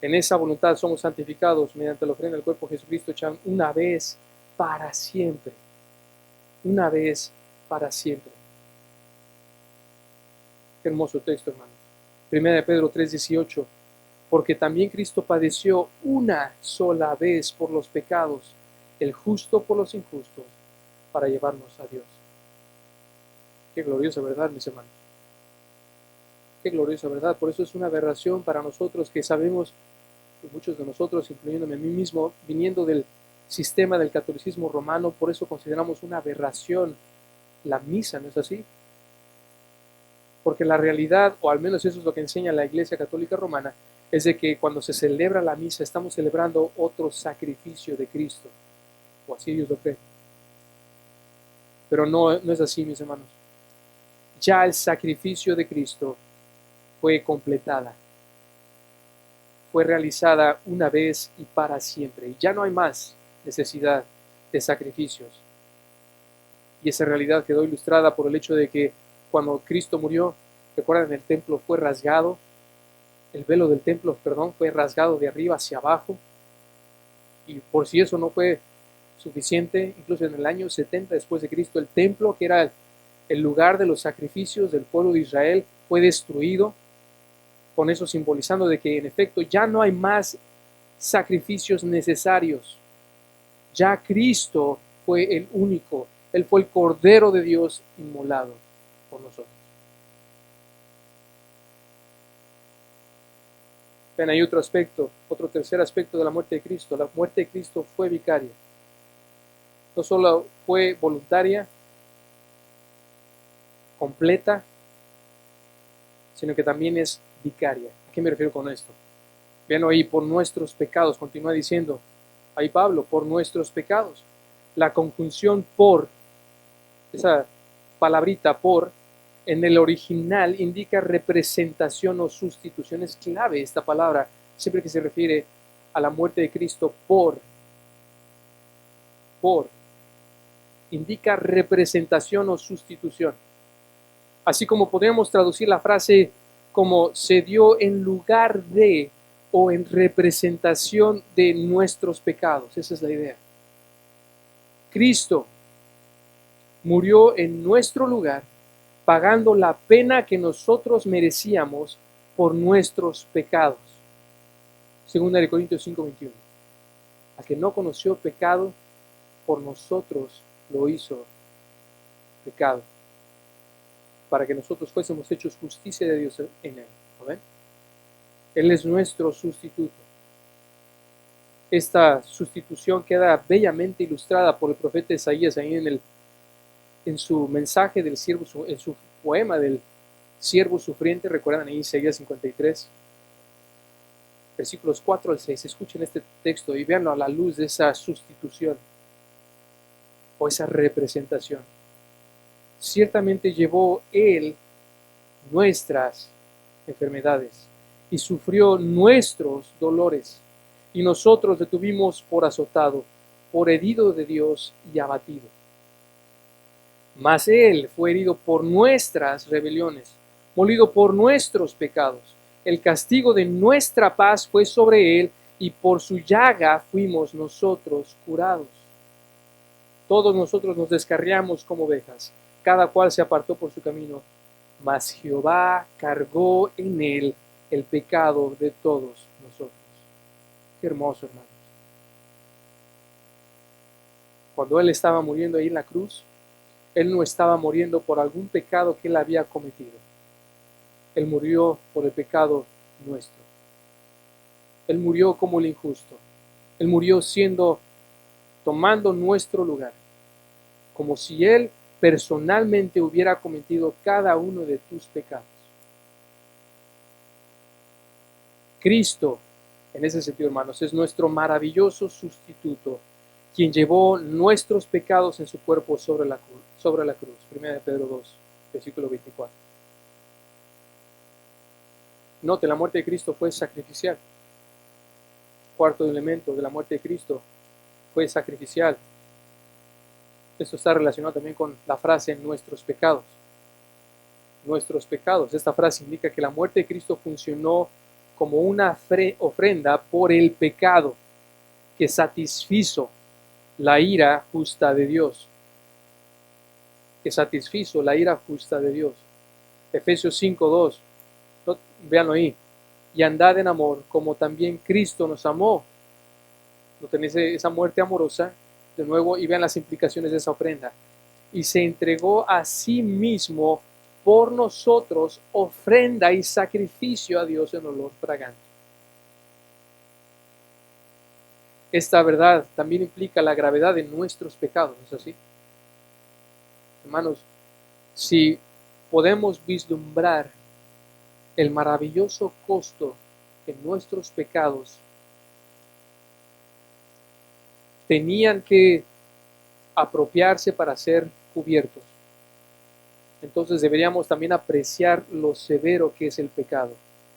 En esa voluntad somos santificados mediante la ofrenda del cuerpo de Jesucristo, una vez para siempre. Una vez para siempre. Qué hermoso texto, hermanos. Primera de Pedro 3:18. Porque también Cristo padeció una sola vez por los pecados, el justo por los injustos, para llevarnos a Dios. Qué gloriosa verdad, mis hermanos. Qué gloriosa verdad. Por eso es una aberración para nosotros que sabemos, que muchos de nosotros, incluyéndome a mí mismo, viniendo del sistema del catolicismo romano, por eso consideramos una aberración la misa, ¿no es así? Porque la realidad, o al menos eso es lo que enseña la Iglesia Católica Romana, es de que cuando se celebra la misa estamos celebrando otro sacrificio de Cristo, o así ellos lo creen. Pero no es así, mis hermanos. Ya el sacrificio de Cristo fue completada, fue realizada una vez y para siempre, y ya no hay más necesidad de sacrificios. Y esa realidad quedó ilustrada por el hecho de que cuando Cristo murió, recuerdan, el templo fue rasgado, el velo del templo, fue rasgado de arriba hacia abajo, y por si eso no fue suficiente, incluso en el año 70 después de Cristo, el templo, que era el lugar de los sacrificios del pueblo de Israel, fue destruido, con eso simbolizando de que en efecto ya no hay más sacrificios necesarios. Ya Cristo fue el único, Él fue el Cordero de Dios inmolado por nosotros. Ven, hay otro aspecto, otro tercer aspecto de la muerte de Cristo. La muerte de Cristo fue vicaria. No solo fue voluntaria, completa, sino que también es vicaria. ¿A qué me refiero con esto? Vean ahí, por nuestros pecados, continúa diciendo ahí Pablo, por nuestros pecados. La conjunción por, esa palabrita por, en el original indica representación o sustitución. Es clave esta palabra, siempre que se refiere a la muerte de Cristo por, indica representación o sustitución. Así como podemos traducir la frase como se dio en lugar de o en representación de nuestros pecados. Esa es la idea. Cristo murió en nuestro lugar, pagando la pena que nosotros merecíamos por nuestros pecados. Segunda de Corintios 5:21. Al que no conoció pecado, por nosotros lo hizo pecado, para que nosotros fuésemos hechos justicia de Dios en él. ¿Ven? Él es nuestro sustituto. Esta sustitución queda bellamente ilustrada por el profeta Isaías ahí en su mensaje del siervo, en su poema del siervo sufriente. Recuerdan ahí Isaías 53. Versículos 4 al 6. Escuchen este texto y véanlo a la luz de esa sustitución o esa representación. Ciertamente llevó Él nuestras enfermedades y sufrió nuestros dolores, y nosotros le tuvimos por azotado, por herido de Dios y abatido. Mas Él fue herido por nuestras rebeliones, molido por nuestros pecados. El castigo de nuestra paz fue sobre Él, y por su llaga fuimos nosotros curados. Todos nosotros nos descarriamos como ovejas, cada cual se apartó por su camino, mas Jehová cargó en Él el pecado de todos nosotros. Qué hermoso, hermanos. Cuando Él estaba muriendo ahí en la cruz, Él no estaba muriendo por algún pecado que Él había cometido. Él murió por el pecado nuestro. Él murió como el injusto. Él murió tomando nuestro lugar, como si Él personalmente hubiera cometido cada uno de tus pecados. Cristo, en ese sentido, hermanos, es nuestro maravilloso sustituto, quien llevó nuestros pecados en su cuerpo sobre la cruz. 1 Pedro 2, versículo 24. Note, la muerte de Cristo fue sacrificial. Cuarto elemento de la muerte de Cristo fue sacrificial. Esto está relacionado también con la frase nuestros pecados. Nuestros pecados. Esta frase indica que la muerte de Cristo funcionó como una ofrenda por el pecado que satisfizo la ira justa de Dios. Que satisfizo la ira justa de Dios. Efesios 5:2. Véanlo ahí. Y andad en amor, como también Cristo nos amó. ¿No tenéis esa muerte amorosa? De nuevo, y vean las implicaciones de esa ofrenda. Y se entregó a sí mismo por nosotros, ofrenda y sacrificio a Dios en olor fragante. Esta verdad también implica la gravedad de nuestros pecados, ¿no es así? Hermanos, si podemos vislumbrar el maravilloso costo que nuestros pecados tenían que apropiarse para ser cubiertos, entonces deberíamos también apreciar lo severo que es el pecado,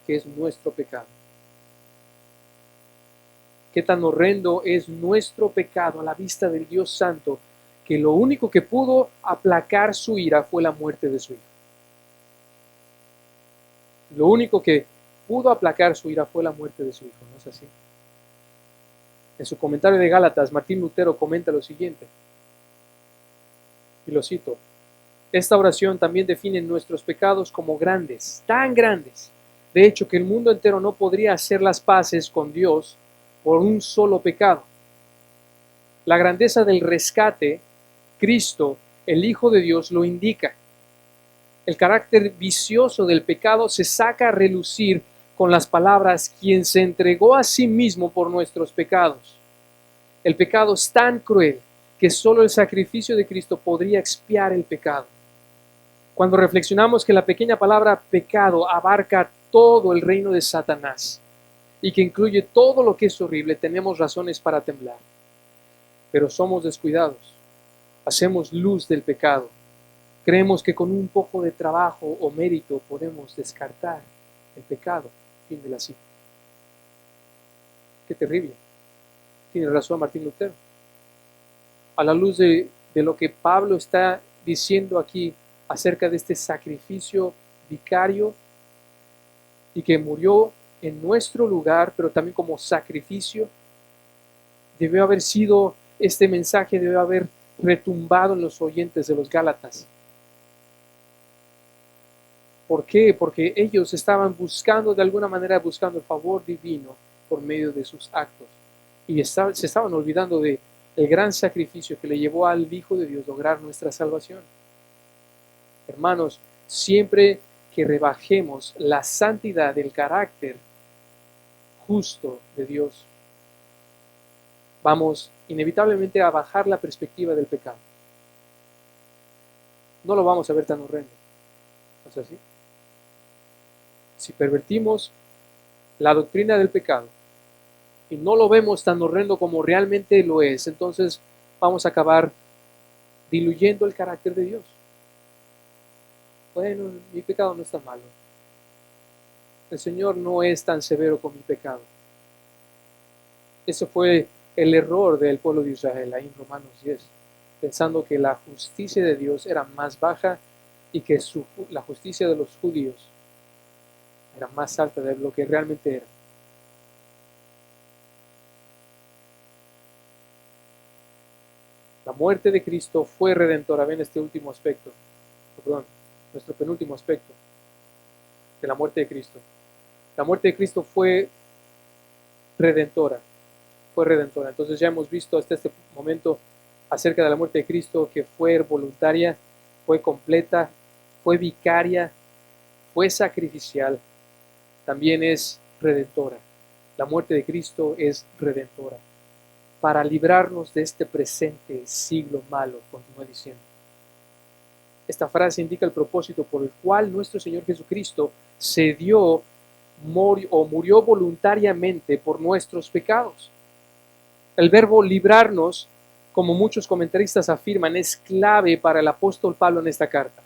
que es nuestro pecado. Qué tan horrendo es nuestro pecado a la vista del Dios Santo, que lo único que pudo aplacar su ira fue la muerte de su Hijo. Lo único que pudo aplacar su ira fue la muerte de su Hijo, ¿no es así? En su comentario de Gálatas, Martín Lutero comenta lo siguiente, y lo cito: esta oración también define nuestros pecados como grandes, tan grandes, de hecho que el mundo entero no podría hacer las paces con Dios por un solo pecado. La grandeza del rescate, Cristo, el Hijo de Dios, lo indica. El carácter vicioso del pecado se saca a relucir con las palabras: quien se entregó a sí mismo por nuestros pecados. El pecado es tan cruel que solo el sacrificio de Cristo podría expiar el pecado. Cuando reflexionamos que la pequeña palabra pecado abarca todo el reino de Satanás y que incluye todo lo que es horrible, tenemos razones para temblar. Pero somos descuidados, hacemos luz del pecado. Creemos que con un poco de trabajo o mérito podemos descartar el pecado. Fin de la cita. Qué terrible. Tiene razón Martín Lutero. A la luz de lo que Pablo está diciendo aquí acerca de este sacrificio vicario y que murió en nuestro lugar, pero también como sacrificio, debió haber sido, este mensaje debió haber retumbado en los oyentes de los Gálatas. ¿Por qué? Porque ellos estaban buscando, de alguna manera, buscando el favor divino por medio de sus actos. Y se estaban olvidando del gran sacrificio que le llevó al Hijo de Dios lograr nuestra salvación. Hermanos, siempre que rebajemos la santidad del carácter justo de Dios, vamos inevitablemente a bajar la perspectiva del pecado. No lo vamos a ver tan horrendo. ¿No es así? Si pervertimos la doctrina del pecado y no lo vemos tan horrendo como realmente lo es, entonces vamos a acabar diluyendo el carácter de Dios. Bueno, mi pecado no está malo. El Señor no es tan severo con mi pecado. Eso fue el error del pueblo de Israel ahí en Romanos 10, pensando que la justicia de Dios era más baja y que la justicia de los judíos era más alta de lo que realmente era. La muerte de Cristo fue redentora. Ven este último aspecto, perdón, nuestro penúltimo aspecto de la muerte de Cristo. La muerte de Cristo fue redentora. Fue redentora. Entonces ya hemos visto hasta este momento acerca de la muerte de Cristo que fue voluntaria, fue completa, fue vicaria, fue sacrificial, también es redentora. La muerte de Cristo es redentora. Para librarnos de este presente siglo malo, continúa diciendo. Esta frase indica el propósito por el cual nuestro Señor Jesucristo se dio murió voluntariamente por nuestros pecados. El verbo librarnos, como muchos comentaristas afirman, es clave para el apóstol Pablo en esta carta,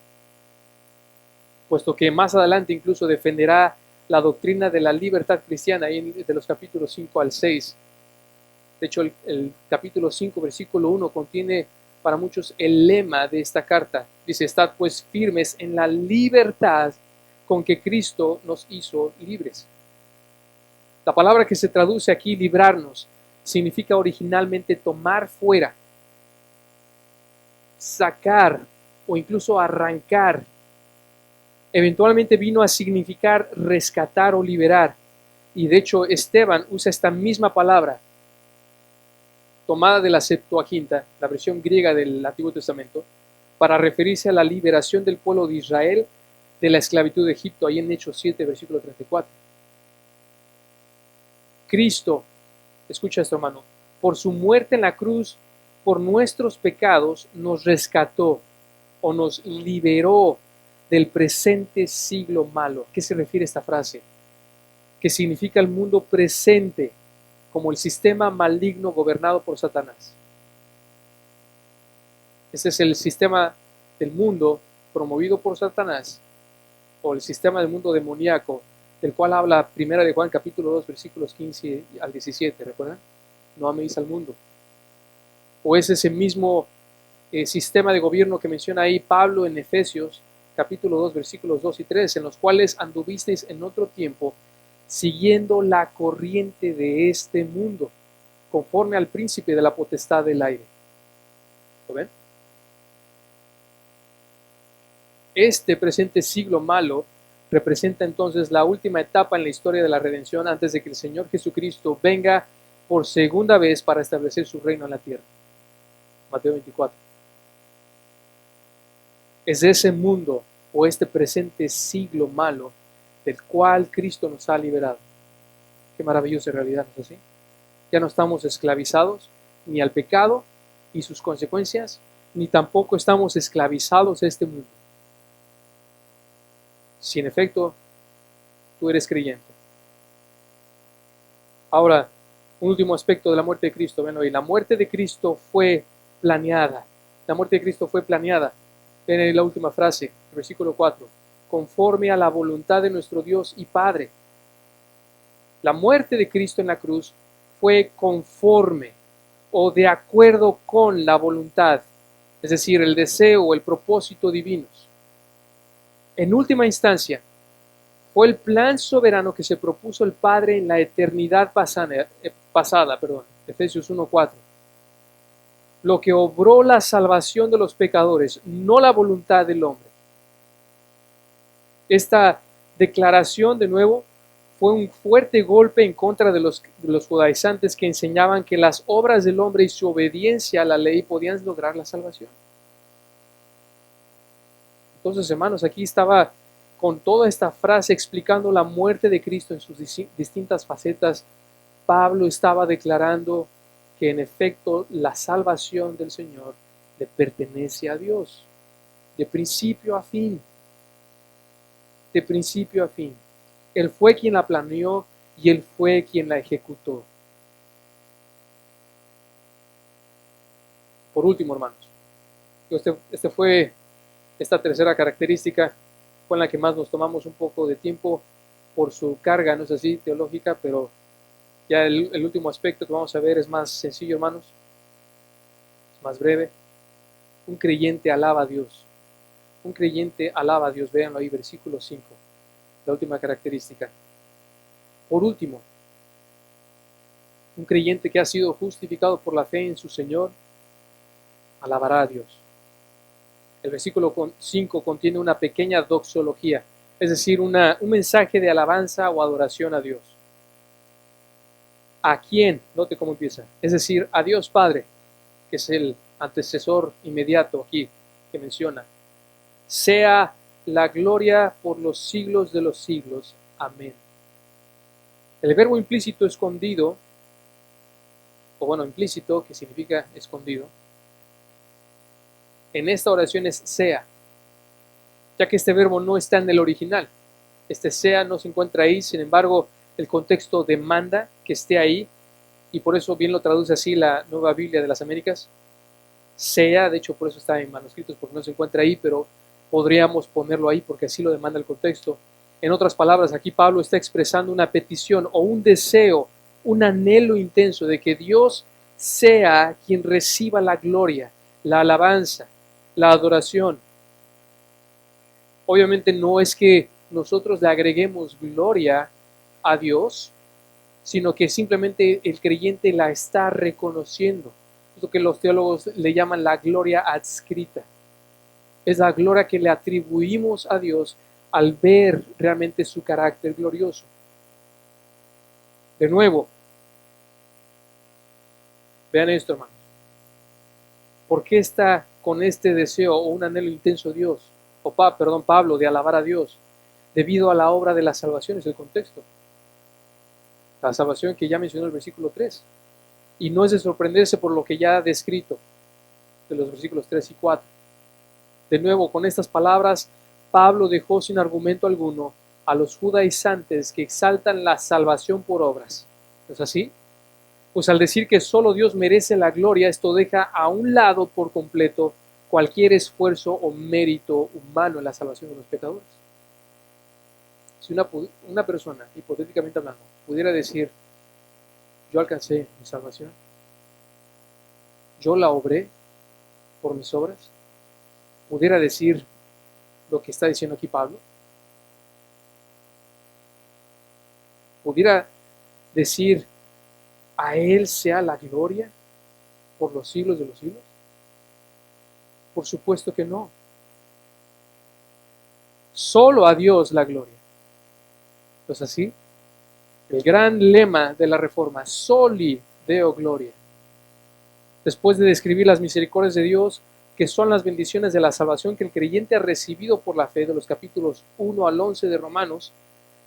puesto que más adelante incluso defenderá la doctrina de la libertad cristiana de los capítulos 5 al 6. De hecho, el capítulo 5, versículo 1 contiene para muchos el lema de esta carta. Dice, estad pues firmes en la libertad con que Cristo nos hizo libres. La palabra que se traduce aquí, librarnos, significa originalmente tomar fuera, sacar o incluso arrancar. Eventualmente vino a significar rescatar o liberar. Y de hecho Esteban usa esta misma palabra, tomada de la Septuaginta, la versión griega del Antiguo Testamento, para referirse a la liberación del pueblo de Israel de la esclavitud de Egipto, ahí en Hechos 7, versículo 34. Cristo, escucha esto, hermano, por su muerte en la cruz, por nuestros pecados, nos rescató o nos liberó del presente siglo malo. ¿A qué se refiere esta frase? Que significa el mundo presente, como el sistema maligno gobernado por Satanás. Ese es el sistema del mundo promovido por Satanás, o el sistema del mundo demoníaco, del cual habla 1 de Juan capítulo 2 versículos 15 al 17, ¿recuerdan? No améis al mundo. O es ese mismo sistema de gobierno que menciona ahí Pablo en Efesios capítulo 2 versículos 2 y 3, en los cuales anduvisteis en otro tiempo, siguiendo la corriente de este mundo, conforme al príncipe de la potestad del aire. ¿Lo ven? Este presente siglo malo representa entonces la última etapa en la historia de la redención antes de que el Señor Jesucristo venga por segunda vez para establecer su reino en la tierra. Mateo 24. Es ese mundo o este presente siglo malo del cual Cristo nos ha liberado. Qué maravillosa realidad, ¿no es así? Ya no estamos esclavizados ni al pecado y sus consecuencias, ni tampoco estamos esclavizados a este mundo. Si en efecto tú eres creyente. Ahora, un último aspecto de la muerte de Cristo. Ven hoy, la muerte de Cristo fue planeada. La muerte de Cristo fue planeada. Ven en la última frase, versículo 4. Conforme a la voluntad de nuestro Dios y Padre. La muerte de Cristo en la cruz fue conforme o de acuerdo con la voluntad, es decir, el deseo o el propósito divinos. En última instancia, fue el plan soberano que se propuso el Padre en la eternidad pasada, Efesios 1:4. Lo que obró la salvación de los pecadores, no la voluntad del hombre. Esta declaración, de nuevo, fue un fuerte golpe en contra de los judaizantes que enseñaban que las obras del hombre y su obediencia a la ley podían lograr la salvación. Entonces, hermanos, aquí estaba con toda esta frase explicando la muerte de Cristo en sus distintas facetas. Pablo estaba declarando que en efecto la salvación del Señor le pertenece a Dios, de principio a fin. De principio a fin. Él fue quien la planeó y Él fue quien la ejecutó. Por último, hermanos, esta tercera característica fue en la que más nos tomamos un poco de tiempo por su carga, no es así, teológica, pero ya el último aspecto que vamos a ver es más sencillo, hermanos, es más breve. Un creyente alaba a Dios. Un creyente alaba a Dios. Véanlo ahí, versículo 5, la última característica. Por último, un creyente que ha sido justificado por la fe en su Señor, alabará a Dios. El versículo 5 contiene una pequeña doxología, es decir, un mensaje de alabanza o adoración a Dios. ¿A quién? Note cómo empieza. Es decir, a Dios Padre, que es el antecesor inmediato aquí que menciona. Sea la gloria por los siglos de los siglos. Amén. El verbo implícito escondido, implícito, que significa escondido, en esta oración es sea, ya que este verbo no está en el original. Este sea no se encuentra ahí, sin embargo, el contexto demanda que esté ahí, y por eso bien lo traduce así la Nueva Biblia de las Américas. Sea, de hecho por eso está en manuscritos, porque no se encuentra ahí, pero podríamos ponerlo ahí porque así lo demanda el contexto. En otras palabras, aquí Pablo está expresando una petición o un deseo, un anhelo intenso de que Dios sea quien reciba la gloria, la alabanza, la adoración. Obviamente no es que nosotros le agreguemos gloria a Dios, sino que simplemente el creyente la está reconociendo. Es lo que los teólogos le llaman la gloria adscrita. Es la gloria que le atribuimos a Dios al ver realmente su carácter glorioso. De nuevo, vean esto, hermanos. ¿Por qué está con este deseo o un anhelo intenso Dios? Pablo, de alabar a Dios, debido a la obra de la salvación, es el contexto. La salvación que ya mencionó el versículo 3. Y no es de sorprenderse por lo que ya ha descrito de los versículos 3 y 4. De nuevo, con estas palabras, Pablo dejó sin argumento alguno a los judaizantes que exaltan la salvación por obras. ¿No es así? Pues al decir que solo Dios merece la gloria, esto deja a un lado por completo cualquier esfuerzo o mérito humano en la salvación de los pecadores. Si una persona, hipotéticamente hablando, pudiera decir, yo alcancé mi salvación, yo la obré por mis obras, pudiera decir lo que está diciendo aquí Pablo, pudiera decir, a Él sea la gloria por los siglos de los siglos. Por supuesto que no. Solo a Dios la gloria. ¿No es así? El gran lema de la Reforma, soli Deo gloria. Después de describir las misericordias de Dios, que son las bendiciones de la salvación que el creyente ha recibido por la fe, de los capítulos 1 al 11 de Romanos,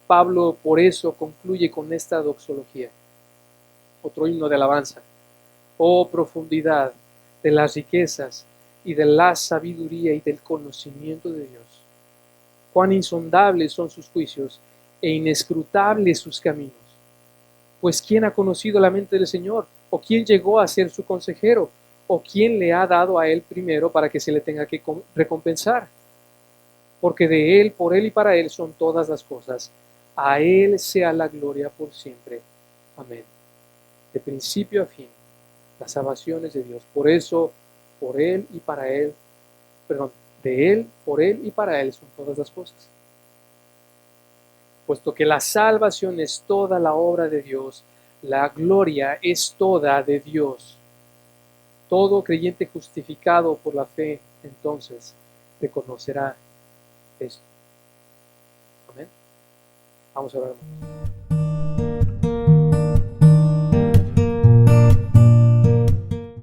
Pablo por eso concluye con esta doxología. Otro himno de alabanza. Oh profundidad de las riquezas y de la sabiduría y del conocimiento de Dios. Cuán insondables son sus juicios e inescrutables sus caminos. Pues ¿quién ha conocido la mente del Señor? ¿O quién llegó a ser su consejero? ¿O quién le ha dado a él primero para que se le tenga que recompensar? Porque de él, por él y para él son todas las cosas. A él sea la gloria por siempre. Amén. De principio a fin, la salvación es de Dios. Por eso, por él y para él, de él, por él y para él son todas las cosas. Puesto que la salvación es toda la obra de Dios, la gloria es toda de Dios. Todo creyente justificado por la fe, entonces, reconocerá esto. Amén. Vamos a orar.